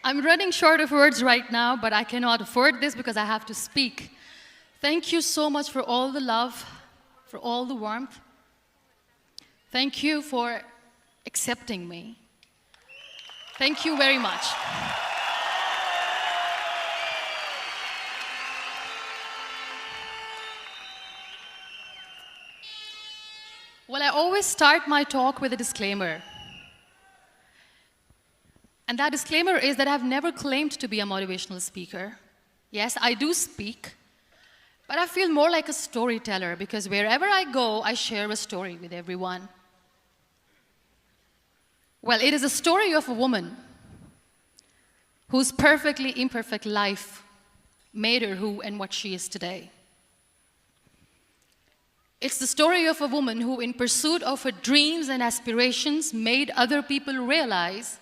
I'm running short of words right now, but I cannot afford this because I have to speak. Thank you so much for all the love, for all the warmth. Thank you for accepting me. Thank you very much. Well, I always start my talk with a disclaimer. And that disclaimer is that I've never claimed to be a motivational speaker. Yes, I do speak, but I feel more like a storyteller because wherever I go, I share a story with everyone. Well, it is a story of a woman whose perfectly imperfect life made her who and what she is today. It's the story of a woman who, in pursuit of her dreams and aspirations, made other people realize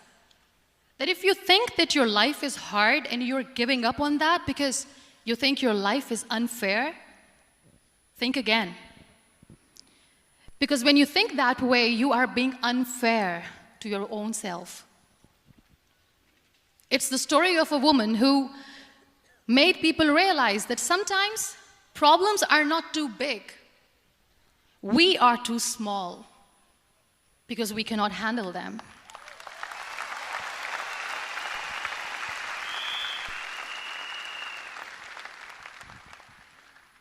that if you think that your life is hard and you're giving up on that because you think your life is unfair, think again. Because when you think that way, you are being unfair to your own self. It's the story of a woman who made people realize that sometimes problems are not too big. We are too small because we cannot handle them.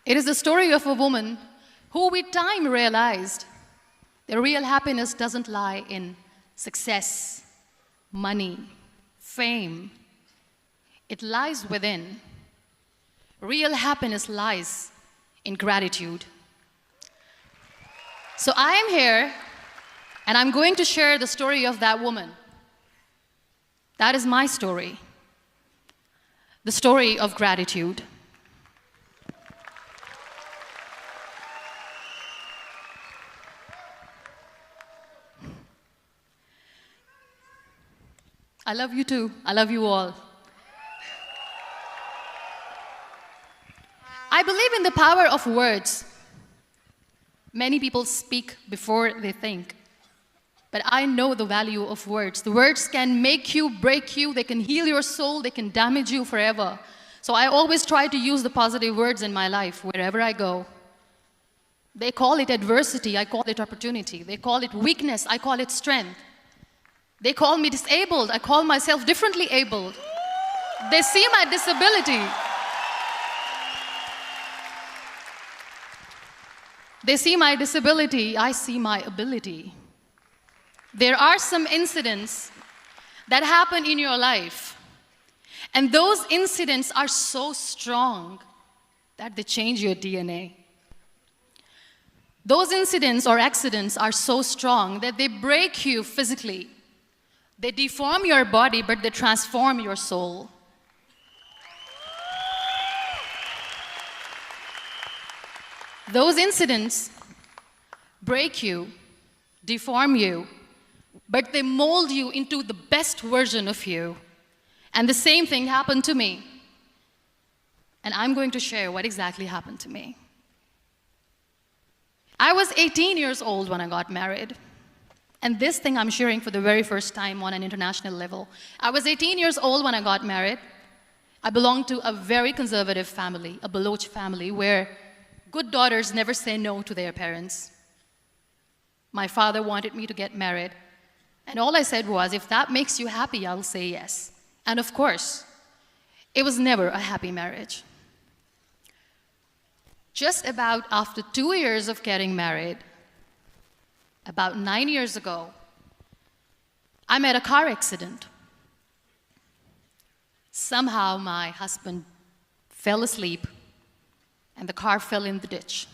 It is the story of a woman who with time realized that real happiness doesn't lie in success, money, fame. It lies within. Real happiness lies in gratitude. So I am here, and I'm going to share the story of that woman. That is my story. The story of gratitude. I love you too. I love you all. I believe in the power of words. Many people speak before they think. But I know the value of words. The words can make you, break you, they can heal your soul, they can damage you forever. So I always try to use the positive words in my life wherever I go. They call it adversity, I call it opportunity. They call it weakness, I call it strength. They call me disabled, I call myself differently abled. They see my disability. They see my disability, I see my ability. There are some incidents that happen in your life, and those incidents are so strong that they change your DNA. Those incidents or accidents are so strong that they break you physically. They deform your body, but they transform your soul. Those incidents break you, deform you, but they mold you into the best version of you. And the same thing happened to me. And I'm going to share what exactly happened to me. I was 18 years old when I got married. And this thing I'm sharing for the very first time on an international level. I was 18 years old when I got married. I belonged to a very conservative family, a Baloch family, where good daughters never say no to their parents. My father wanted me to get married. And all I said was, if that makes you happy, I'll say yes. And of course, it was never a happy marriage. Just about after 2 years of getting married, about 9 years ago, I met a car accident. Somehow my husband fell asleep and the car fell in the ditch.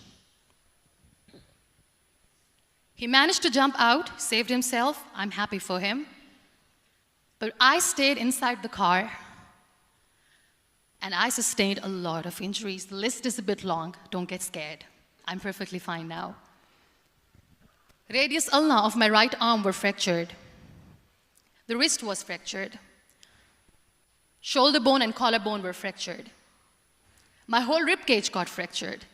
He managed to jump out, saved himself. I'm happy for him. But I stayed inside the car and I sustained a lot of injuries. The list is a bit long. Don't get scared. I'm perfectly fine now. Radius ulna of my right arm were fractured. The wrist was fractured. Shoulder bone and collarbone were fractured. My whole rib cage got fractured.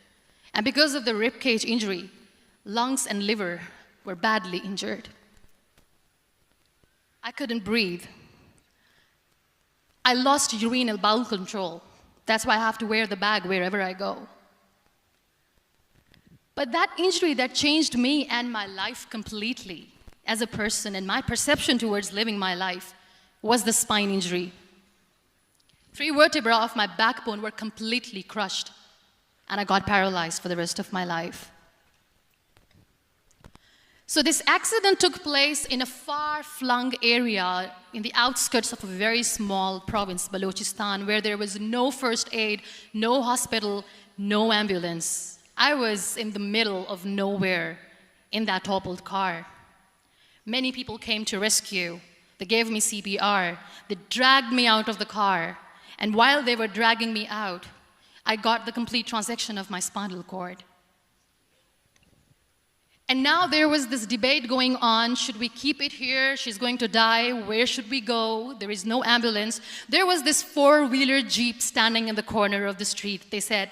And because of the rib cage injury, lungs and liver were badly injured. I couldn't breathe. I lost urinary bowel control. That's why I have to wear the bag wherever I go. But that injury that changed me and my life completely as a person and my perception towards living my life was the spine injury. 3 vertebrae of my backbone were completely crushed, and I got paralyzed for the rest of my life. So this accident took place in a far-flung area in the outskirts of a very small province, Balochistan, where there was no first aid, no hospital, no ambulance. I was in the middle of nowhere in that toppled car. Many people came to rescue. They gave me CPR. They dragged me out of the car. And while they were dragging me out, I got the complete transection of my spinal cord. And now there was this debate going on. Should we keep it here? She's going to die. Where should we go? There is no ambulance. There was this 4-wheeler Jeep standing in the corner of the street. They said,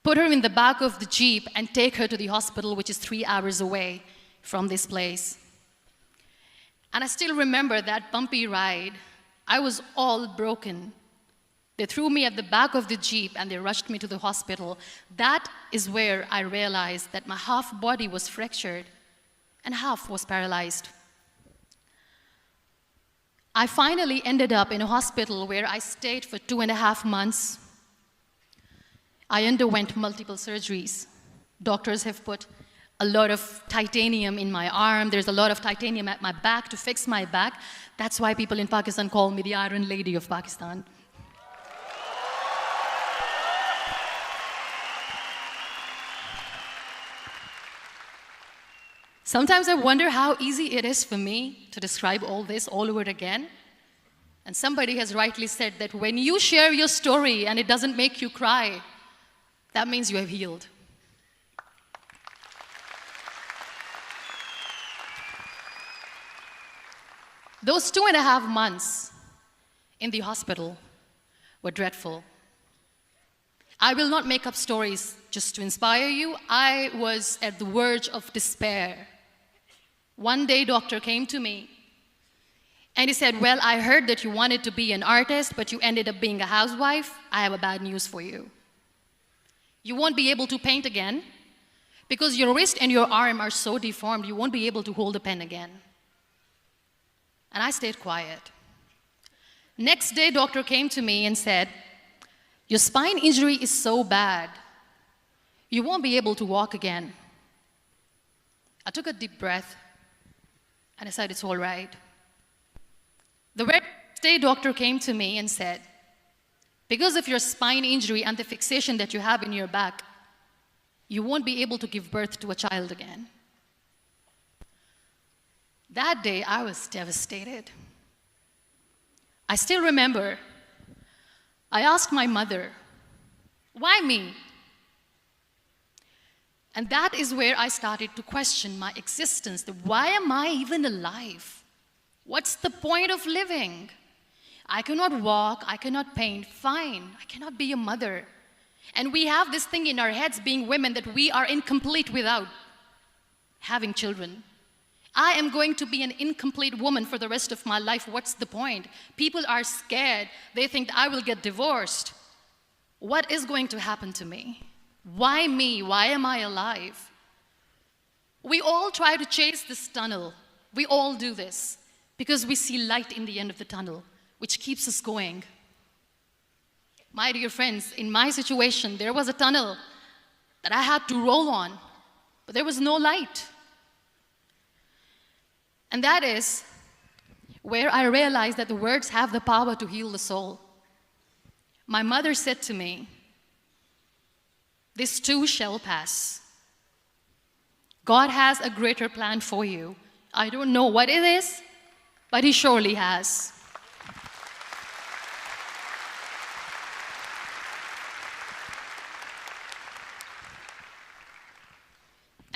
put her in the back of the Jeep and take her to the hospital, which is 3 hours away from this place. And I still remember that bumpy ride. I was all broken. They threw me at the back of the Jeep and they rushed me to the hospital. That is where I realized that my half body was fractured and half was paralyzed. I finally ended up in a hospital where I stayed for 2.5 months. I underwent multiple surgeries. Doctors have put a lot of titanium in my arm. There's a lot of titanium at my back to fix my back. That's why people in Pakistan call me the Iron Lady of Pakistan. Sometimes I wonder how easy it is for me to describe all this all over again. And somebody has rightly said that when you share your story and it doesn't make you cry, that means you have healed. Those 2.5 months in the hospital were dreadful. I will not make up stories just to inspire you. I was at the verge of despair. One day, doctor came to me and he said, well, I heard that you wanted to be an artist, but you ended up being a housewife. I have a bad news for you. You won't be able to paint again because your wrist and your arm are so deformed, you won't be able to hold a pen again. And I stayed quiet. Next day, doctor came to me and said, your spine injury is so bad, you won't be able to walk again. I took a deep breath and I said, it's all right. The very next day, doctor came to me and said, because of your spine injury and the fixation that you have in your back, you won't be able to give birth to a child again. That day, I was devastated. I still remember, I asked my mother, why me? And that is where I started to question my existence. Why am I even alive? What's the point of living? I cannot walk, I cannot paint, fine, I cannot be a mother. And we have this thing in our heads, being women, that we are incomplete without having children. I am going to be an incomplete woman for the rest of my life. What's the point? People are scared. They think I will get divorced. What is going to happen to me? Why me? Why am I alive? We all try to chase this tunnel. We all do this because we see light in the end of the tunnel, which keeps us going. My dear friends, in my situation, there was a tunnel that I had to roll on, but there was no light. And that is where I realized that the words have the power to heal the soul. My mother said to me, this too shall pass. God has a greater plan for you. I don't know what it is, but He surely has.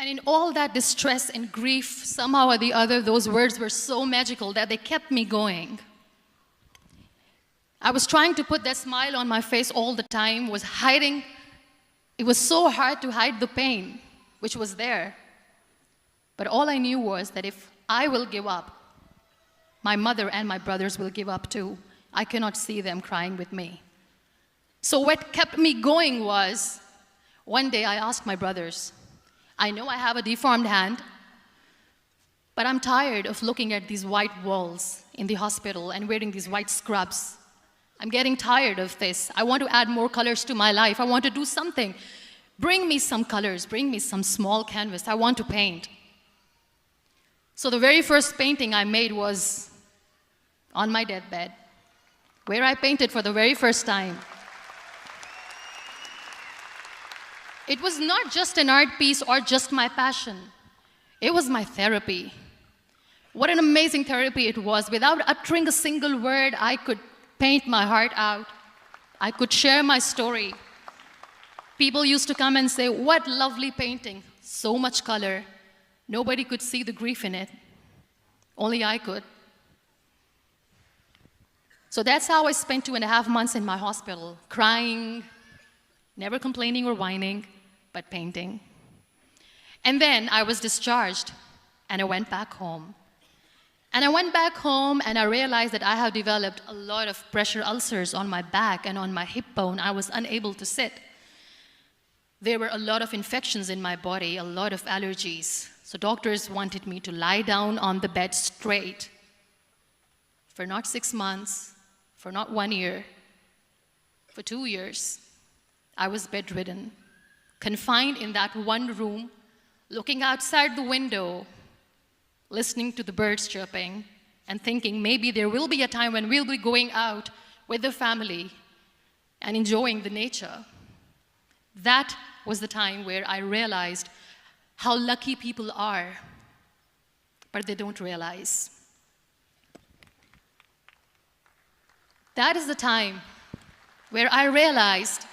And in all that distress and grief, somehow or the other, those words were so magical that they kept me going. I was trying to put that smile on my face all the time, was hiding. It was so hard to hide the pain, which was there. But all I knew was that if I will give up, my mother and my brothers will give up too. I cannot see them crying with me. So what kept me going was, one day I asked my brothers, I know I have a deformed hand, but I'm tired of looking at these white walls in the hospital and wearing these white scrubs. I'm getting tired of this. I want to add more colors to my life. I want to do something. Bring me some colors. Bring me some small canvas. I want to paint. So the very first painting I made was on my deathbed, where I painted for the very first time. It was not just an art piece or just my passion. It was my therapy. What an amazing therapy it was. Without uttering a single word, I could paint my heart out. I could share my story. People used to come and say, what lovely painting, so much color. Nobody could see the grief in it. Only I could. So that's how I spent 2.5 months in my hospital, crying, never complaining or whining, but painting. And then I was discharged, and I went back home. And I went back home, and I realized that I have developed a lot of pressure ulcers on my back and on my hip bone. I was unable to sit. There were a lot of infections in my body, a lot of allergies. So doctors wanted me to lie down on the bed straight for not 6 months, for not 1 year, for 2 years. I was bedridden, confined in that one room, looking outside the window, listening to the birds chirping, and thinking maybe there will be a time when we'll be going out with the family and enjoying the nature. That was the time where I realized how lucky people are, but they don't realize. That is the time where I realized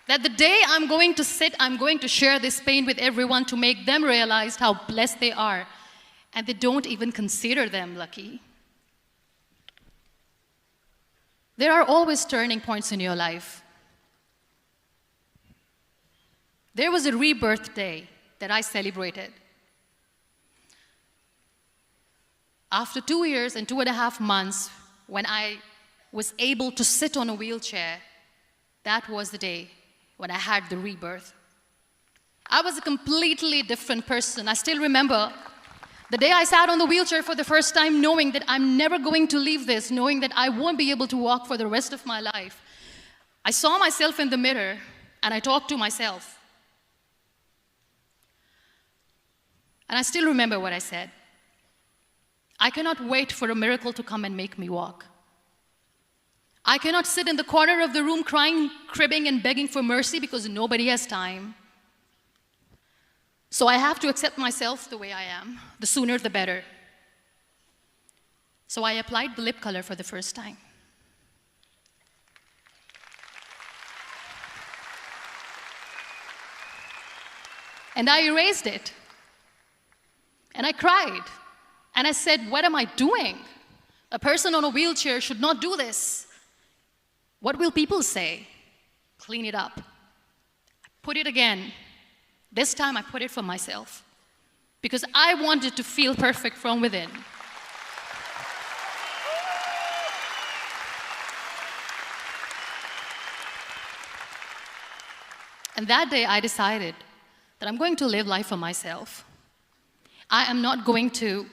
that the day I'm going to sit, I'm going to share this pain with everyone to make them realize how blessed they are, and they don't even consider them lucky. There are always turning points in your life. There was a rebirth day that I celebrated. After 2 years and 2.5 months, when I was able to sit on a wheelchair, that was the day when I had the rebirth. I was a completely different person. I still remember the day I sat on the wheelchair for the first time, knowing that I'm never going to leave this, knowing that I won't be able to walk for the rest of my life. I saw myself in the mirror, and I talked to myself. And I still remember what I said. I cannot wait for a miracle to come and make me walk. I cannot sit in the corner of the room crying, cribbing, and begging for mercy because nobody has time. So I have to accept myself the way I am. The sooner, the better. So I applied the lip color for the first time. And I erased it. And I cried. And I said, what am I doing? A person on a wheelchair should not do this. What will people say? Clean it up. Put it again. This time I put it for myself. Because I wanted to feel perfect from within. And that day I decided that I'm going to live life for myself. I am not going to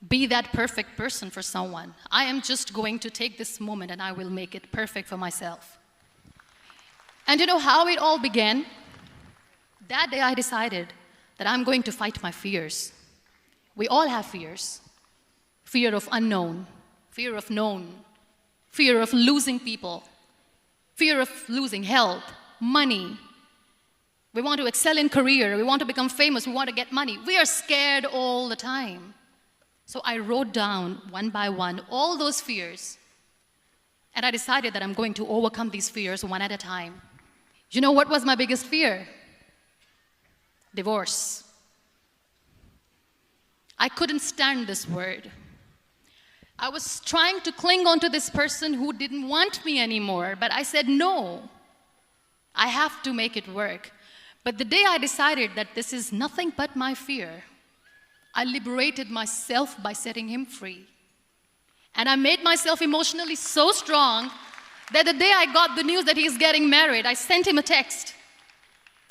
be that perfect person for someone. I am just going to take this moment and I will make it perfect for myself. And you know how it all began? That day I decided that I'm going to fight my fears. We all have fears. Fear of unknown, fear of known, fear of losing people, fear of losing health, money. We want to excel in career, we want to become famous, we want to get money. We are scared all the time. So I wrote down one by one all those fears. And I decided that I'm going to overcome these fears one at a time. You know what was my biggest fear? Divorce. I couldn't stand this word. I was trying to cling on to this person who didn't want me anymore, but I said no. I have to make it work. But the day I decided that this is nothing but my fear, I liberated myself by setting him free. And I made myself emotionally so strong that the day I got the news that he's getting married, I sent him a text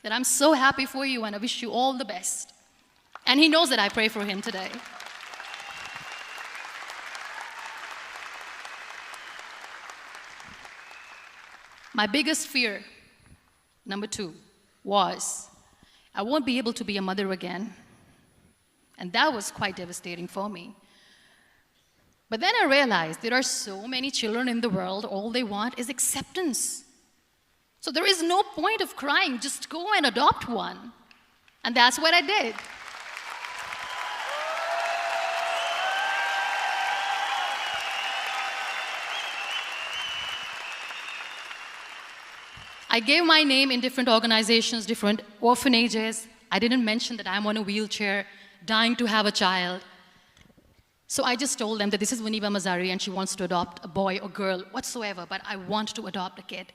that I'm so happy for you and I wish you all the best. And he knows that I pray for him today. My biggest fear, number 2, was I won't be able to be a mother again. And that was quite devastating for me. But then I realized there are so many children in the world, all they want is acceptance. So there is no point of crying, just go and adopt one. And that's what I did. I gave my name in different organizations, different orphanages. I didn't mention that I'm on a wheelchair, dying to have a child. So I just told them that this is Muniba Mazari and she wants to adopt a boy or girl, whatsoever, but I want to adopt a kid.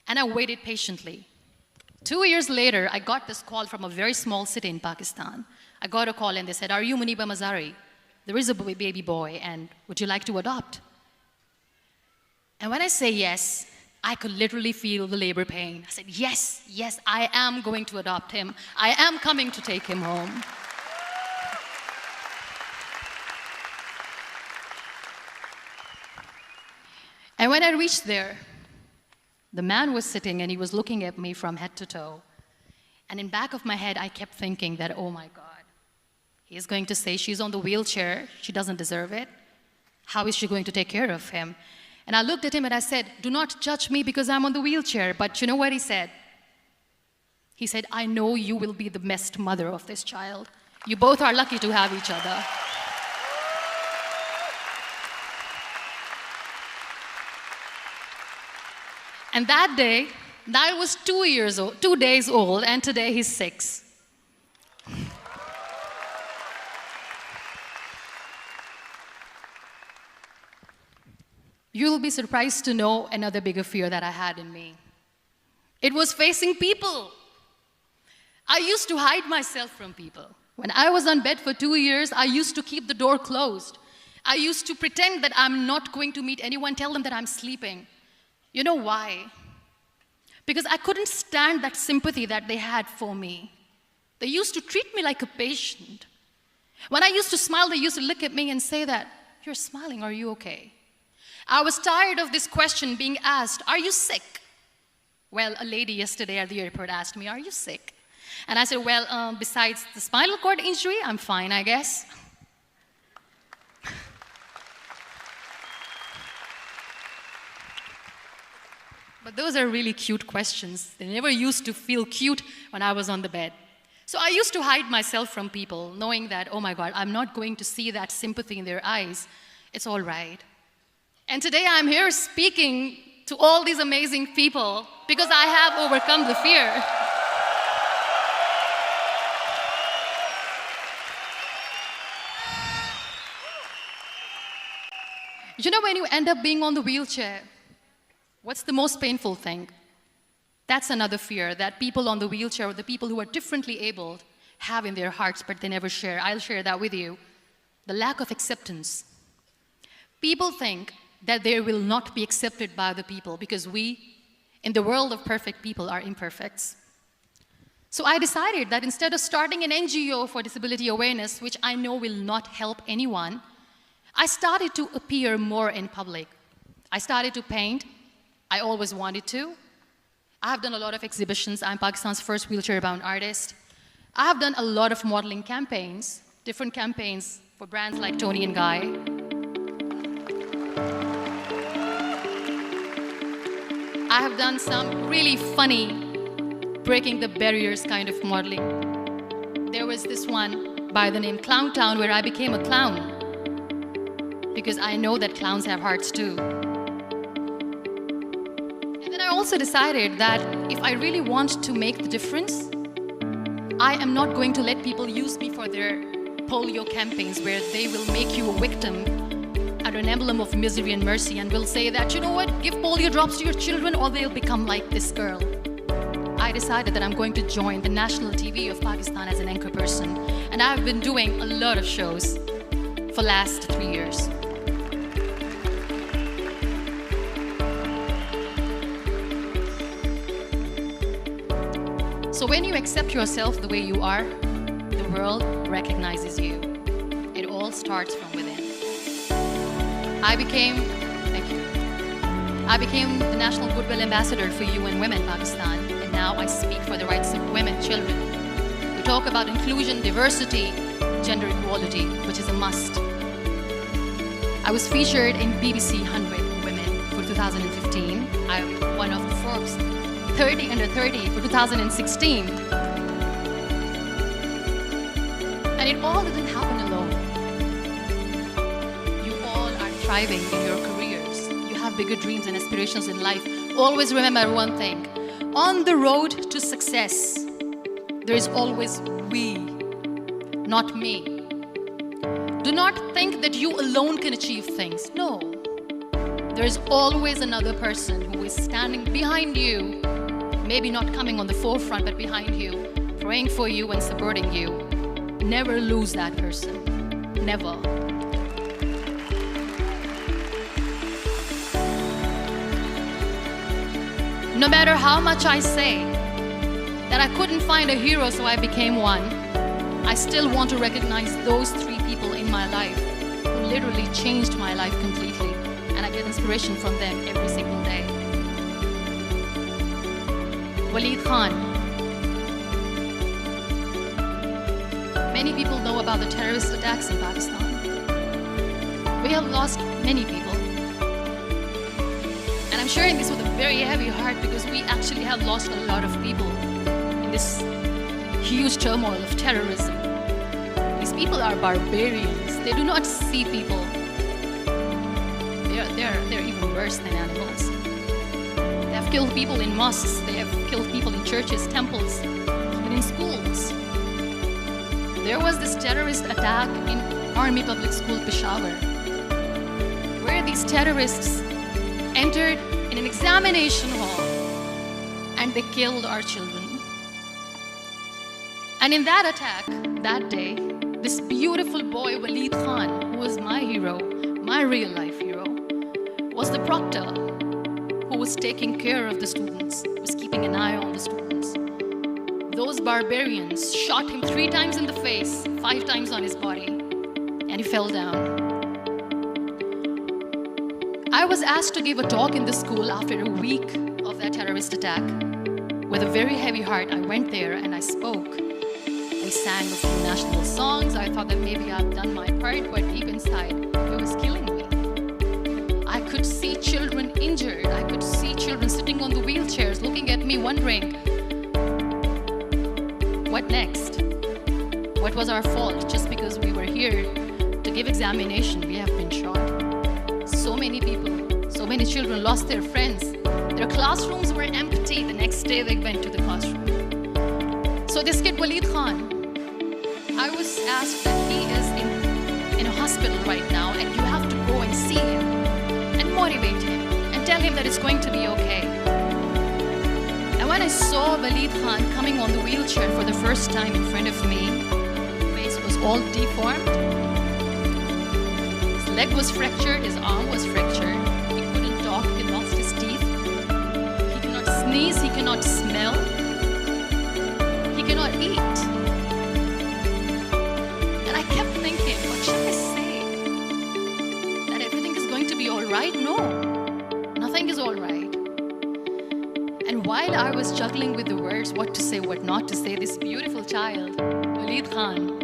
And I waited patiently. 2 years later, I got this call from a very small city in Pakistan. I got a call and they said, "Are you Muniba Mazari? There is a baby boy and would you like to adopt?" And when I say yes, I could literally feel the labor pain. I said, yes, yes, I am going to adopt him. I am coming to take him home. And when I reached there, the man was sitting and he was looking at me from head to toe. And in back of my head, I kept thinking that, oh my God, he is going to say she's on the wheelchair, she doesn't deserve it. How is she going to take care of him? And I looked at him and I said, do not judge me because I'm on the wheelchair. But you know what he said? He said, I know you will be the best mother of this child. You both are lucky to have each other. And that day, I was 2 days old, and today he's 6. You'll be surprised to know another bigger fear that I had in me. It was facing people. I used to hide myself from people. When I was on bed for 2 years, I used to keep the door closed. I used to pretend that I'm not going to meet anyone, tell them that I'm sleeping. You know why? Because I couldn't stand that sympathy that they had for me. They used to treat me like a patient. When I used to smile, they used to look at me and say that, you're smiling, are you okay? I was tired of this question being asked, are you sick? Well, a lady yesterday at the airport asked me, are you sick? And I said, well, besides the spinal cord injury, I'm fine, I guess. But those are really cute questions. They never used to feel cute when I was on the bed. So I used to hide myself from people, knowing that, oh my God, I'm not going to see that sympathy in their eyes. It's all right. And today I'm here speaking to all these amazing people because I have overcome the fear. You know, when you end up being on the wheelchair, what's the most painful thing? That's another fear that people on the wheelchair or the people who are differently abled have in their hearts, but they never share. I'll share that with you. The lack of acceptance. People think that they will not be accepted by the people because we, in the world of perfect people, are imperfects. So I decided that instead of starting an NGO for disability awareness, which I know will not help anyone, I started to appear more in public. I started to paint. I always wanted to. I have done a lot of exhibitions. I'm Pakistan's first wheelchair-bound artist. I have done a lot of modeling campaigns, different campaigns for brands like Tony and Guy. I have done some really funny, breaking the barriers kind of modeling. There was this one by the name Clown Town where I became a clown because I know that clowns have hearts too. I also decided that if I really want to make the difference, I am not going to let people use me for their polio campaigns where they will make you a victim and an emblem of misery and mercy and will say that, you know what, give polio drops to your children or they'll become like this girl. I decided that I'm going to join the national TV of Pakistan as an anchor person, and I've been doing a lot of shows for the last 3 years. So when you accept yourself the way you are, the world recognizes you. It all starts from within. Thank you. I became the National Goodwill Ambassador for UN Women Pakistan, and now I speak for the rights of women, children. We talk about inclusion, diversity, gender equality, which is a must. I was featured in BBC 100 Women for 2015. I'm one of the Forbes 30 under 30 for 2016. And it all didn't happen alone. You all are thriving in your careers. You have bigger dreams and aspirations in life. Always remember one thing. On the road to success, there is always we, not me. Do not think that you alone can achieve things. No. There is always another person who is standing behind you, maybe not coming on the forefront, but behind you, praying for you and supporting you. Never lose that person. Never. No matter how much I say that I couldn't find a hero, so I became one, I still want to recognize those 3 people in my life who literally changed my life completely, and I get inspiration from them every single day. Waleed Khan. Many people know about the terrorist attacks in Pakistan. We have lost many people. And I'm sharing this with a very heavy heart because we actually have lost a lot of people in this huge turmoil of terrorism. These people are barbarians. They do not see people. They're even worse than animals. They have killed people in mosques. They have killed people in churches, temples, even in schools. There was this terrorist attack in Army Public School, Peshawar, where these terrorists entered in an examination hall and they killed our children. And in that attack, that day, this beautiful boy, Waleed Khan, who was my hero, my real life hero, was the proctor who was taking care of the students, was keeping an eye on the students. Those barbarians shot him 3 times in the face, 5 times on his body, and he fell down. I was asked to give a talk in the school after a week of that terrorist attack. With a very heavy heart, I went there and I spoke. We sang a few national songs. I thought that maybe I've done my part, but deep inside, it was killing me. I could see children injured. I could see children sitting on the wheelchairs, looking at me, wondering, what next? What was our fault? Just because we were here to give examination, we have been shot. So many people, so many children lost their friends. Their classrooms were empty. The next day they went to the classroom. So this kid, Waleed Khan, I was asked that he is in a hospital right now and you have to go and see him and motivate him and tell him that it's going to be okay. And when I saw Waleed Khan coming on the wheelchair for the first time in front of me, his face was all deformed. His leg was fractured, his arm was fractured. He couldn't talk, he lost his teeth. He cannot sneeze, he cannot smell. He cannot eat. And I kept thinking, what should I say? That everything is going to be all right? No, nothing is all right. And while I was juggling with the words, what to say, what not to say, this beautiful child, Waleed Khan,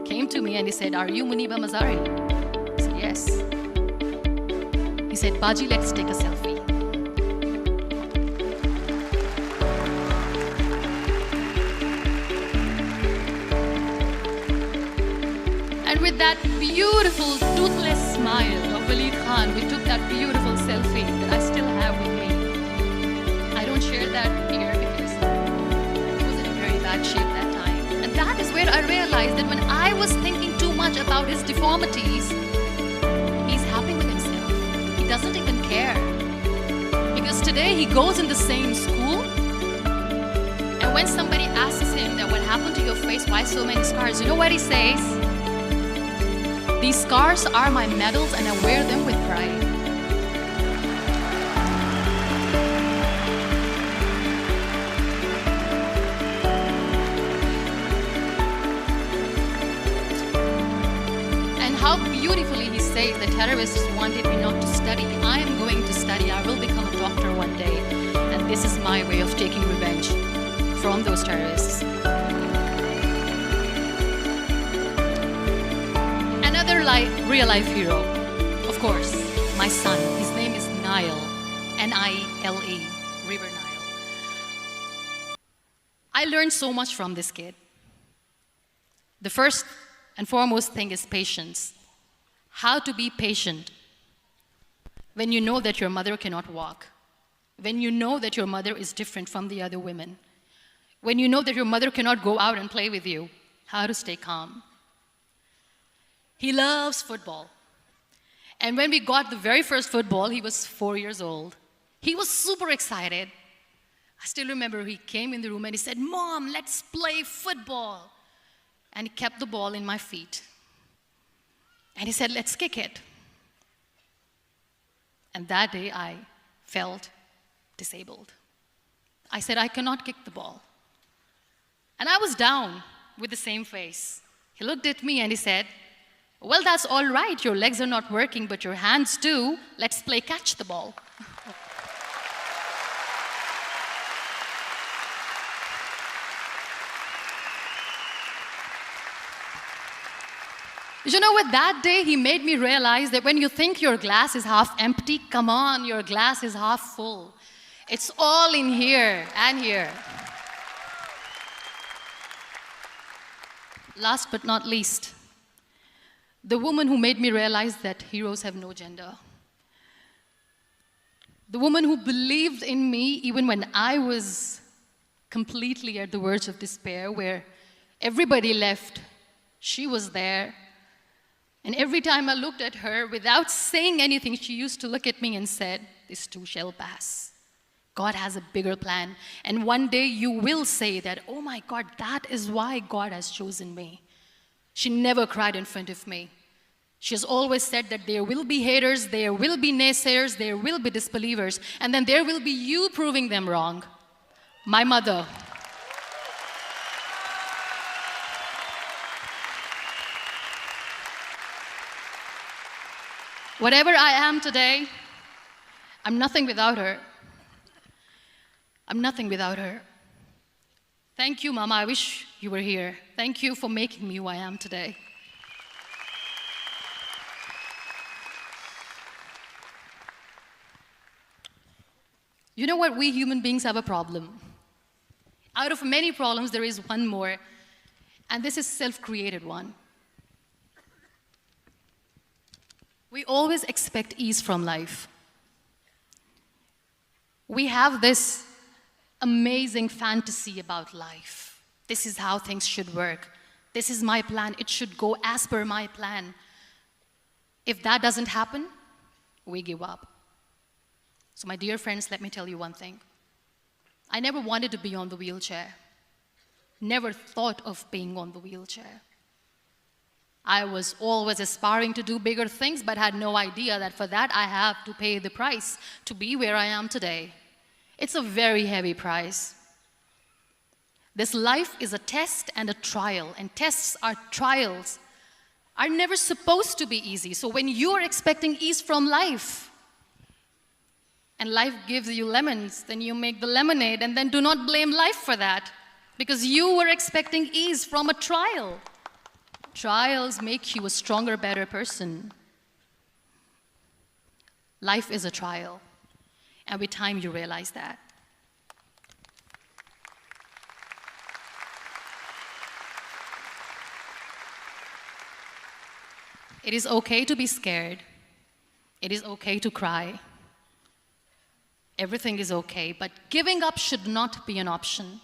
came to me and he said, "Are you Muniba Mazari?" I said, "Yes." He said, "Baji, let's take a selfie." And with that beautiful, toothless smile of Waleed Khan, we took that beautiful selfie that I still have with me. I don't share that here because he was in a very bad shape that time. And that is where I realized that when I was thinking too much about his deformities, he's happy with himself. He doesn't even care. Because today he goes in the same school, and when somebody asks him that what happened to your face, why so many scars, you know what he says? "These scars are my medals and I wear them with pride." says the terrorists wanted me not to study. I am going to study. I will become a doctor one day. And this is my way of taking revenge from those terrorists. Another real-life hero, of course, my son. His name is Nile, N-I-L-E, River Nile. I learned so much from this kid. The first and foremost thing is patience. How to be patient when you know that your mother cannot walk, when you know that your mother is different from the other women, when you know that your mother cannot go out and play with you, how to stay calm. He loves football. And when we got the very first football, he was 4 years old. He was super excited. I still remember he came in the room and he said, "Mom, let's play football." And he kept the ball in my feet. And he said, "Let's kick it." And that day I felt disabled. I said, "I cannot kick the ball." And I was down with the same face. He looked at me and he said, "Well, that's all right. Your legs are not working, but your hands do. Let's play catch the ball." You know what? That day he made me realize that when you think your glass is half empty, come on, your glass is half full. It's all in here and here. Last but not least, the woman who made me realize that heroes have no gender. The woman who believed in me even when I was completely at the verge of despair, where everybody left, she was there. And every time I looked at her, without saying anything, she used to look at me and said, "This too shall pass. God has a bigger plan. And one day you will say that, oh my God, that is why God has chosen me." She never cried in front of me. She has always said that there will be haters, there will be naysayers, there will be disbelievers, and then there will be you proving them wrong. My mother. Whatever I am today, I'm nothing without her. I'm nothing without her. Thank you, Mama. I wish you were here. Thank you for making me who I am today. You know what? We human beings have a problem. Out of many problems, there is one more, and this is a self-created one. We always expect ease from life. We have this amazing fantasy about life. This is how things should work. This is my plan. It should go as per my plan. If that doesn't happen, we give up. So my dear friends, let me tell you one thing. I never wanted to be on the wheelchair. Never thought of being on the wheelchair. I was always aspiring to do bigger things, but had no idea that for that I have to pay the price to be where I am today. It's a very heavy price. This life is a test and a trial, and tests are trials are never supposed to be easy. So when you are expecting ease from life, and life gives you lemons, then you make the lemonade, and then do not blame life for that, because you were expecting ease from a trial. Trials make you a stronger, better person. Life is a trial, and with time you realize that. It is okay to be scared. It is okay to cry. Everything is okay, but giving up should not be an option.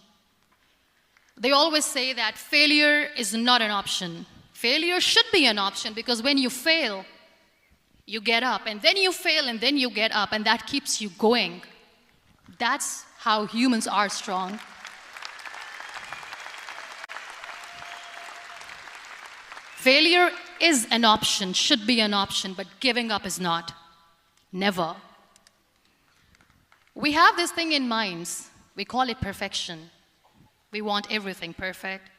They always say that failure is not an option. Failure should be an option, because when you fail, you get up, and then you fail, and then you get up, and that keeps you going. That's how humans are strong. Failure is an option, should be an option, but giving up is not. Never. We have this thing in minds. We call it perfection. We want everything perfect.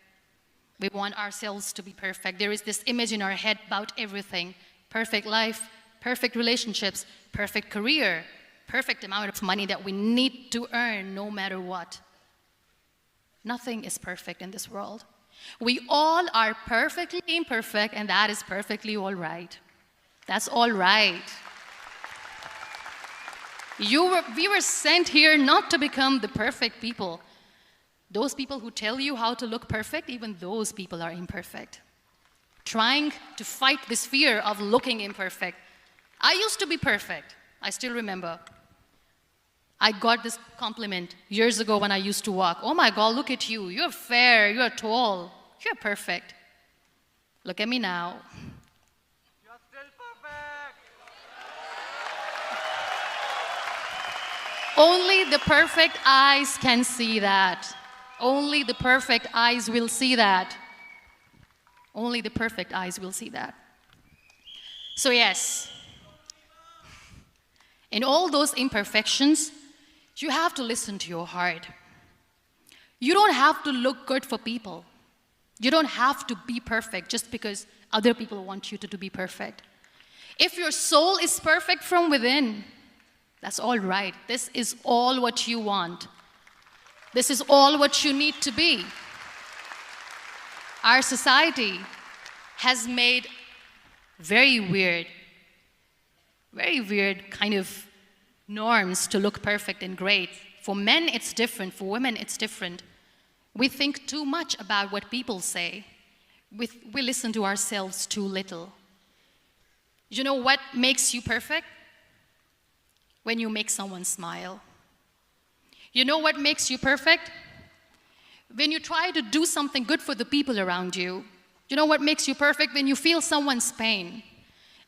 We want ourselves to be perfect. There is this image in our head about everything. perfect life, perfect relationships, perfect career, perfect amount of money that we need to earn no matter what. Nothing is perfect in this world. We all are perfectly imperfect, and that is perfectly all right. That's all right. We were sent here not to become the perfect people. Those people who tell you how to look perfect, even those people are imperfect. Trying to fight this fear of looking imperfect. I used to be perfect. I still remember. I got this compliment years ago when I used to walk. Oh my God, look at you. You're fair, you're tall, you're perfect. Look at me now. You're still perfect. Only the perfect eyes can see that. Only the perfect eyes will see that. Only the perfect eyes will see that. So yes, in all those imperfections, you have to listen to your heart. You don't have to look good for people. You don't have to be perfect just because other people want you to be perfect. If your soul is perfect from within, that's all right. This is all what you want. This is all what you need to be. Our society has made very weird kind of norms to look perfect and great. For men, it's different. For women, it's different. We think too much about what people say. We listen to ourselves too little. You know what makes you perfect? When you make someone smile. You know what makes you perfect? When you try to do something good for the people around you. You know what makes you perfect? When you feel someone's pain.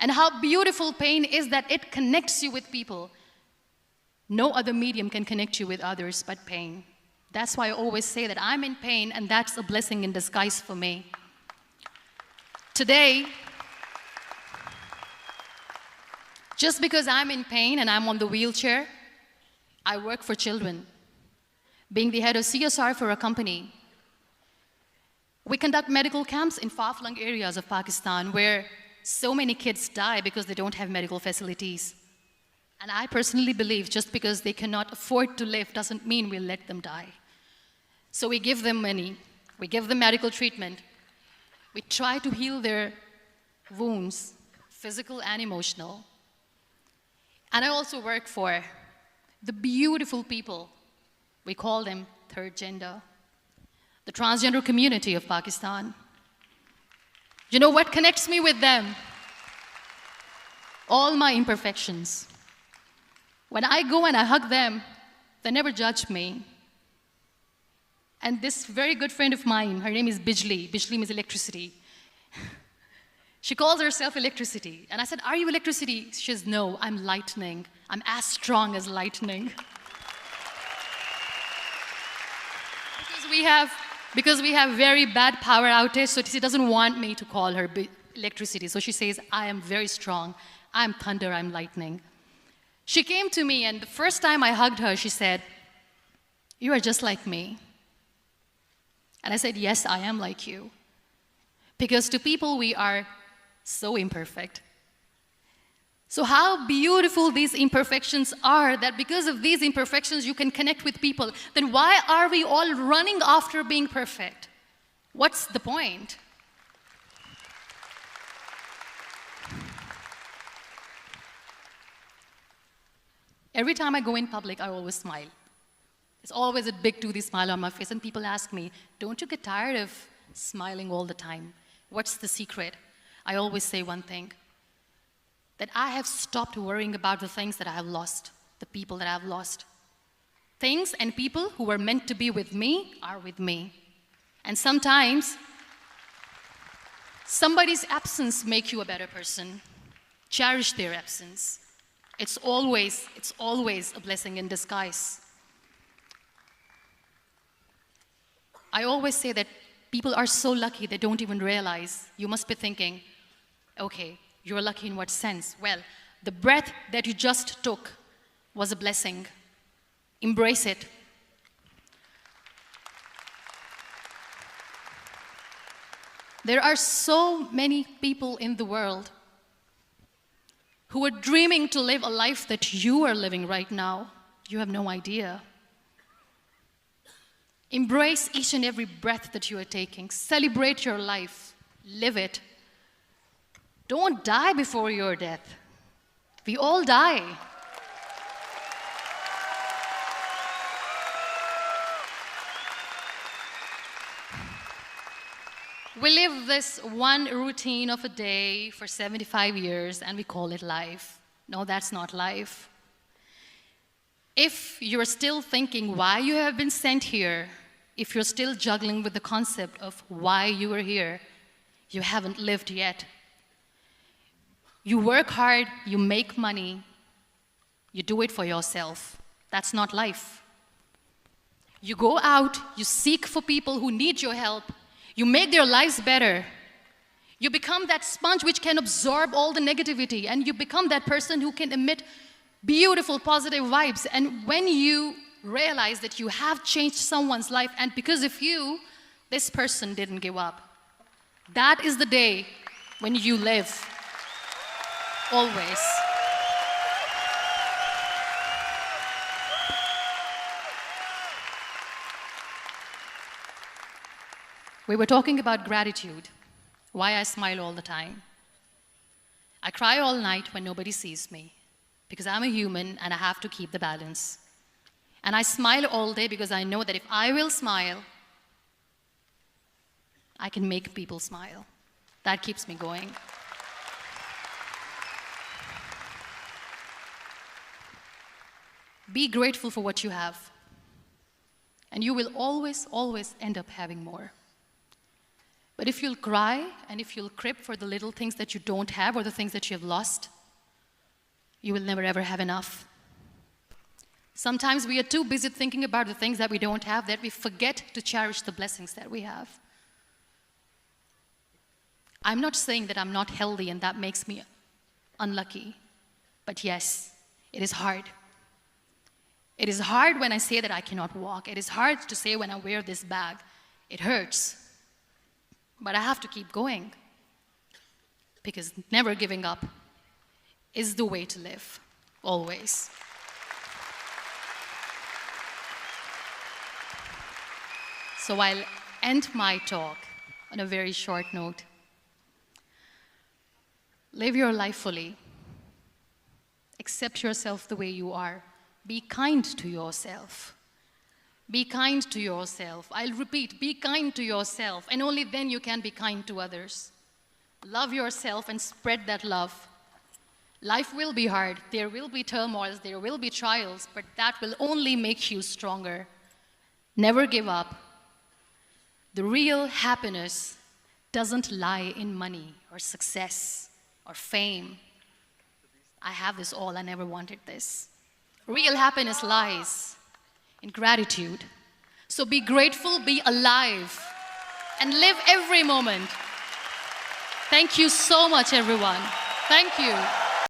And how beautiful pain is that it connects you with people. No other medium can connect you with others but pain. That's why I always say that I'm in pain, and that's a blessing in disguise for me. Today, just because I'm in pain and I'm on the wheelchair, I work for children. Being the head of CSR for a company, we conduct medical camps in far-flung areas of Pakistan where so many kids die because they don't have medical facilities. And I personally believe just because they cannot afford to live doesn't mean we'll let them die. So we give them money, we give them medical treatment, we try to heal their wounds, physical and emotional. And I also work for the beautiful people, we call them third gender, the transgender community of Pakistan. You know what connects me with them? All my imperfections. When I go and I hug them, they never judge me. And this very good friend of mine, her name is Bijli. Bijli means electricity. She calls herself electricity. And I said, are you electricity? She says, no, I'm lightning. I'm as strong as lightning. Because we have very bad power outage, so she doesn't want me to call her electricity. So she says, I am very strong. I'm thunder, I'm lightning. She came to me, and the first time I hugged her, she said, you are just like me. And I said, yes, I am like you. Because to people, we are so imperfect. So how beautiful these imperfections are, that because of these imperfections, you can connect with people. Then why are we all running after being perfect? What's the point? Every time I go in public, I always smile. There's always a big toothy smile on my face, and people ask me, don't you get tired of smiling all the time? What's the secret? I always say one thing, that I have stopped worrying about the things that I have lost, the people that I have lost. Things and people who were meant to be with me are with me. And sometimes, somebody's absence makes you a better person. Cherish their absence. It's always a blessing in disguise. I always say that people are so lucky they don't even realize. You must be thinking, okay, you're lucky in what sense? Well, the breath that you just took was a blessing. Embrace it. There are so many people in the world who are dreaming to live a life that you are living right now. You have no idea. Embrace each and every breath that you are taking. Celebrate your life. Live it. Don't die before your death. We all die. We live this one routine of a day for 75 years and we call it life. No, that's not life. If you're still thinking why you have been sent here, if you're still juggling with the concept of why you are here, you haven't lived yet. You work hard, you make money, you do it for yourself. That's not life. You go out, you seek for people who need your help, you make their lives better. You become that sponge which can absorb all the negativity, and you become that person who can emit beautiful, positive vibes. And when you realize that you have changed someone's life, and because of you, this person didn't give up, that is the day when you live. Always. We were talking about gratitude, why I smile all the time. I cry all night when nobody sees me, because I'm a human and I have to keep the balance. And I smile all day because I know that if I will smile, I can make people smile. That keeps me going. Be grateful for what you have, and you will always, always end up having more. But if you'll cry and if you'll crib for the little things that you don't have or the things that you have lost, you will never ever have enough. Sometimes we are too busy thinking about the things that we don't have that we forget to cherish the blessings that we have. I'm not saying that I'm not healthy and that makes me unlucky, but yes, it is hard. It is hard when I say that I cannot walk. It is hard to say when I wear this bag. It hurts. But I have to keep going, because never giving up is the way to live, always. So I'll end my talk on a very short note. Live your life fully. Accept yourself the way you are. Be kind to yourself. Be kind to yourself. I'll repeat, be kind to yourself, and only then you can be kind to others. Love yourself and spread that love. Life will be hard. There will be turmoils, there will be trials, but that will only make you stronger. Never give up. The real happiness doesn't lie in money or success or fame. I have this all, I never wanted this. Real happiness lies in gratitude. So be grateful, be alive, and live every moment. Thank you so much, everyone. Thank you.